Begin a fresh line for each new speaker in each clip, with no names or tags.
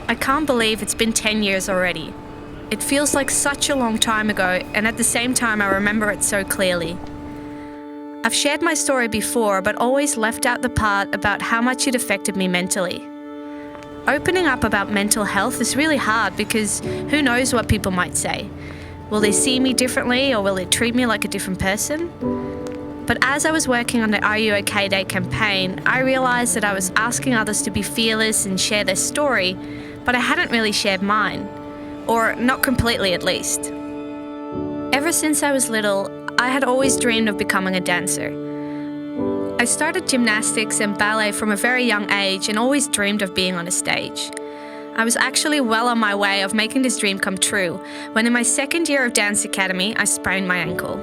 I can't believe it's been 10 years already. It feels like such a long time ago, and at the same time I remember it so clearly. I've shared my story before, but always left out the part about how much it affected me mentally. Opening up about mental health is really hard because who knows what people might say. Will they see me differently, or will they treat me like a different person? But as I was working on the Are You OK Day campaign, I realised that I was asking others to be fearless and share their story, but I hadn't really shared mine. Or not completely, at least. Ever since I was little, I had always dreamed of becoming a dancer. I started gymnastics and ballet from a very young age and always dreamed of being on a stage. I was actually well on my way of making this dream come true when in my second year of dance academy, I sprained my ankle.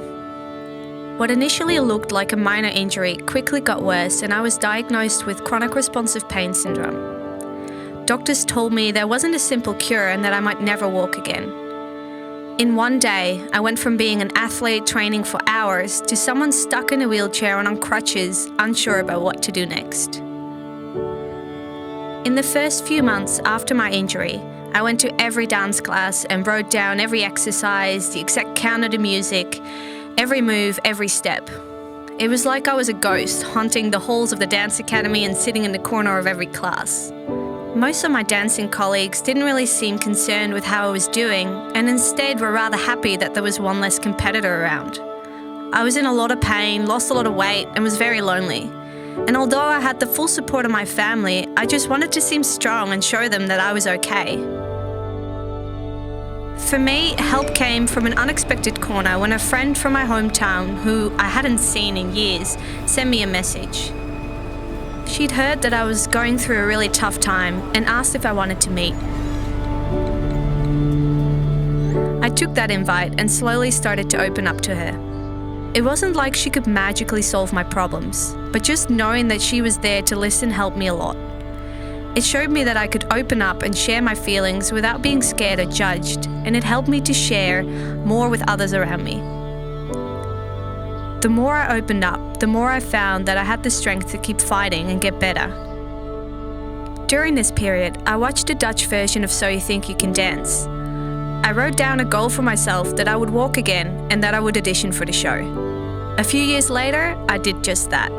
What initially looked like a minor injury quickly got worse, and I was diagnosed with chronic responsive pain syndrome. Doctors told me there wasn't a simple cure and that I might never walk again. In one day, I went from being an athlete training for hours to someone stuck in a wheelchair and on crutches, unsure about what to do next. In the first few months after my injury, I went to every dance class and wrote down every exercise, the exact count of the music, every move, every step. It was like I was a ghost haunting the halls of the dance academy and sitting in the corner of every class. Most of my dancing colleagues didn't really seem concerned with how I was doing, and instead were rather happy that there was one less competitor around. I was in a lot of pain, lost a lot of weight, and was very lonely. And although I had the full support of my family, I just wanted to seem strong and show them that I was okay. For me, help came from an unexpected corner when a friend from my hometown, who I hadn't seen in years, sent me a message. She'd heard that I was going through a really tough time and asked if I wanted to meet. I took that invite and slowly started to open up to her. It wasn't like she could magically solve my problems, but just knowing that she was there to listen helped me a lot. It showed me that I could open up and share my feelings without being scared or judged, and it helped me to share more with others around me. The more I opened up, the more I found that I had the strength to keep fighting and get better. During this period, I watched a Dutch version of So You Think You Can Dance. I wrote down a goal for myself that I would walk again and that I would audition for the show. A few years later, I did just that.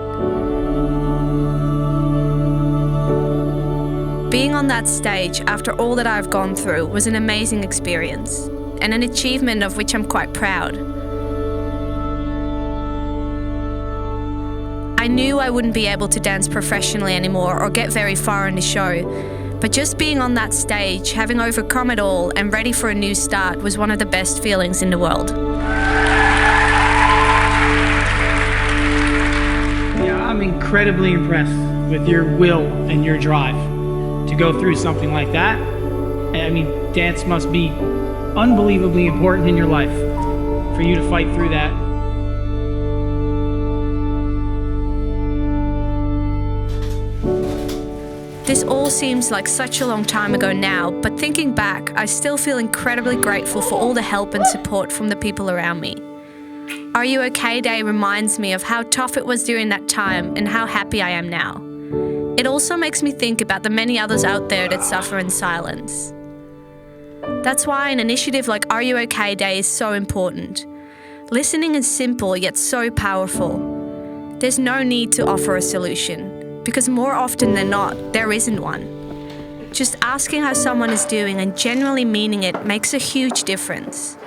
Being on that stage after all that I've gone through was an amazing experience, and an achievement of which I'm quite proud. I knew I wouldn't be able to dance professionally anymore or get very far in the show, but just being on that stage, having overcome it all and ready for a new start was one of the best feelings in the world.
Yeah, I'm incredibly impressed with your will and your drive to go through something like that. I mean, dance must be unbelievably important in your life for you to fight through that.
This all seems like such a long time ago now, but thinking back, I still feel incredibly grateful for all the help and support from the people around me. Are You OK Day reminds me of how tough it was during that time and how happy I am now. It also makes me think about the many others out there that suffer in silence. That's why an initiative like Are You OK Day is so important. Listening is simple yet so powerful. There's no need to offer a solution, because more often than not, there isn't one. Just asking how someone is doing and genuinely meaning it makes a huge difference.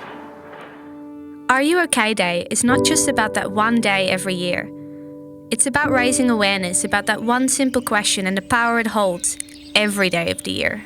Are You OK Day is not just about that one day every year. It's about raising awareness about that one simple question and the power it holds every day of the year.